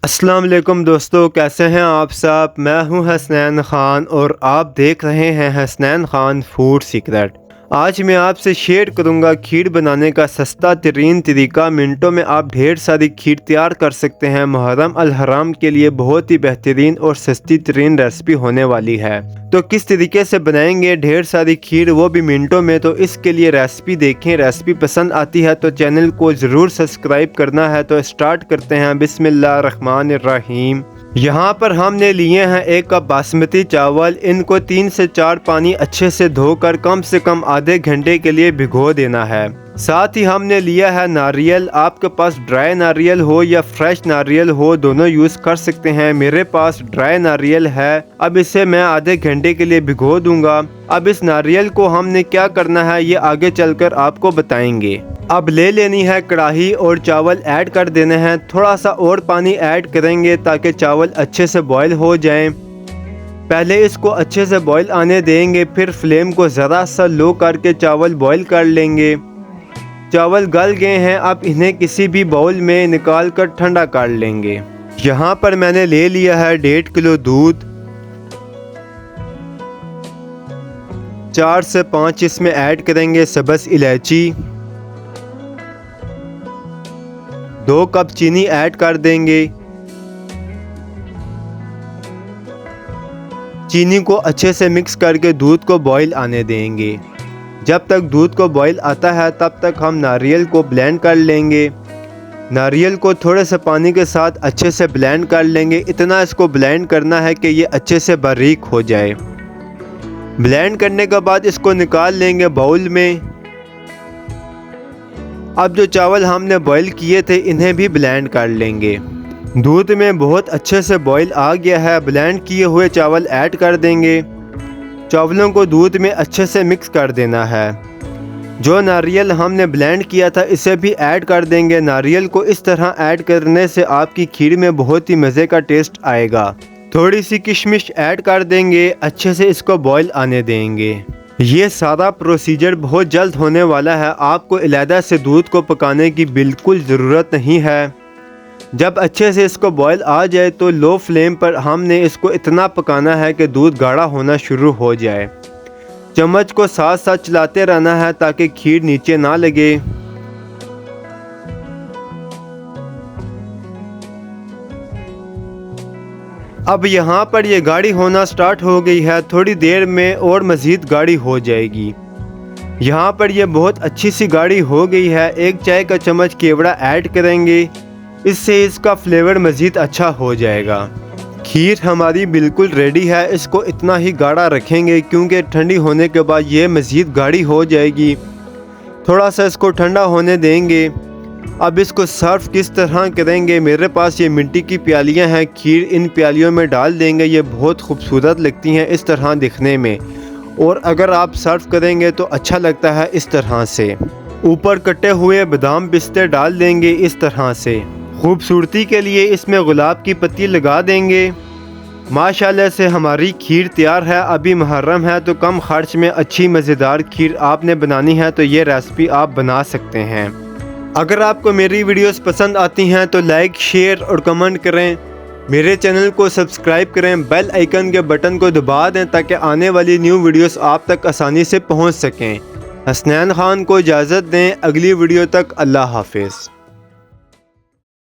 अस्सलाम वालेकुम दोस्तों, कैसे हैं आप सब। मैं हूं हसनैन ख़ान और आप देख रहे हैं हसनैन ख़ान फूड सीक्रेट। आज मैं आपसे शेयर करूंगा खीर बनाने का सस्ता तरीन तरीका। मिनटों में आप ढेर सारी खीर तैयार कर सकते हैं। मुहर्रम अल हराम के लिए बहुत ही बेहतरीन और सस्ती तरीन रेसिपी होने वाली है। तो किस तरीके से बनाएंगे ढेर सारी खीर, वो भी मिनटों में। तो इसके लिए रेसिपी देखें। रेसिपी पसंद आती है तो चैनल को ज़रूर सब्सक्राइब करना है। तो स्टार्ट करते हैं। बिस्मिल्लाहिर्रहमानिर्रहीम। यहाँ पर हमने लिए हैं 1 कप बासमती चावल। इनको 3 से 4 पानी अच्छे से धोकर कम से कम आधे घंटे के लिए भिगो देना है। साथ ही हमने लिया है नारियल। आपके पास ड्राई नारियल हो या फ्रेश नारियल हो, दोनों यूज़ कर सकते हैं। मेरे पास ड्राई नारियल है। अब इसे मैं आधे घंटे के लिए भिगो दूंगा। अब इस नारियल को हमने क्या करना है ये आगे चलकर आपको बताएंगे। अब ले लेनी है कढ़ाई और चावल ऐड कर देने हैं। थोड़ा सा और पानी ऐड करेंगे ताकि चावल अच्छे से बॉयल हो जाएं। पहले इसको अच्छे से बॉयल आने देंगे, फिर फ्लेम को ज़रा सा लो करके चावल बॉयल कर लेंगे। चावल गल गए हैं। अब इन्हें किसी भी बाउल में निकाल कर ठंडा कर लेंगे। यहाँ पर मैंने ले लिया है 1.5 किलो दूध। 4 से 5 इसमें ऐड करेंगे सब्ज़ इलायची। 2 कप चीनी ऐड कर देंगे। चीनी को अच्छे से मिक्स करके दूध को बॉईल आने देंगे। जब तक दूध को बॉईल आता है तब तक हम नारियल को ब्लेंड कर लेंगे। नारियल को थोड़े से पानी के साथ अच्छे से ब्लेंड कर लेंगे। इतना इसको ब्लेंड करना है कि ये अच्छे से बारीक हो जाए। ब्लेंड करने के बाद इसको निकाल लेंगे बाउल में। अब जो चावल हमने बॉईल किए थे इन्हें भी ब्लेंड कर लेंगे। दूध में बहुत अच्छे से बॉईल आ गया है। ब्लेंड किए हुए चावल ऐड कर देंगे। चावलों को दूध में अच्छे से मिक्स कर देना है। जो नारियल हमने ब्लेंड किया था इसे भी ऐड कर देंगे। नारियल को इस तरह ऐड करने से आपकी खीर में बहुत ही मज़े का टेस्ट आएगा। थोड़ी सी किशमिश ऐड कर देंगे। अच्छे से इसको बॉईल आने देंगे। ये सारा प्रोसीजर बहुत जल्द होने वाला है। आपको अलहदा से दूध को पकाने की बिल्कुल ज़रूरत नहीं है। जब अच्छे से इसको बॉयल आ जाए तो लो फ्लेम पर हमने इसको इतना पकाना है कि दूध गाढ़ा होना शुरू हो जाए। चम्मच को साथ साथ चलाते रहना है ताकि खीर नीचे ना लगे। अब यहाँ पर ये गाढ़ी होना स्टार्ट हो गई है। थोड़ी देर में और मज़ीद गाढ़ी हो जाएगी। यहाँ पर ये बहुत अच्छी सी गाढ़ी हो गई है। 1 चाय का चम्मच केवड़ा ऐड करेंगे। इससे इसका फ्लेवर मज़ीद अच्छा हो जाएगा। खीर हमारी बिल्कुल रेडी है। इसको इतना ही गाढ़ा रखेंगे क्योंकि ठंडी होने के बाद ये मज़ीद गाढ़ी हो जाएगी। थोड़ा सा इसको ठंडा होने देंगे। अब इसको सर्व किस तरह करेंगे। मेरे पास ये मिट्टी की प्यालियाँ हैं। खीर इन प्यालियों में डाल देंगे। ये बहुत खूबसूरत लगती हैं इस तरह दिखने में, और अगर आप सर्व करेंगे तो अच्छा लगता है इस तरह से। ऊपर कटे हुए बादाम पिस्ते डाल देंगे इस तरह से। खूबसूरती के लिए इसमें गुलाब की पत्ती लगा देंगे। माशाल्लाह से हमारी खीर तैयार है। अभी मुहर्रम है तो कम खर्च में अच्छी मज़ेदार खीर आपने बनानी है तो ये रेसिपी आप बना सकते हैं। अगर आपको मेरी वीडियोस पसंद आती हैं तो लाइक, शेयर और कमेंट करें। मेरे चैनल को सब्सक्राइब करें। बेल आइकन के बटन को दबा दें ताकि आने वाली न्यू वीडियोस आप तक आसानी से पहुंच सकें। हसनैन ख़ान को इजाज़त दें। अगली वीडियो तक अल्लाह हाफिज़।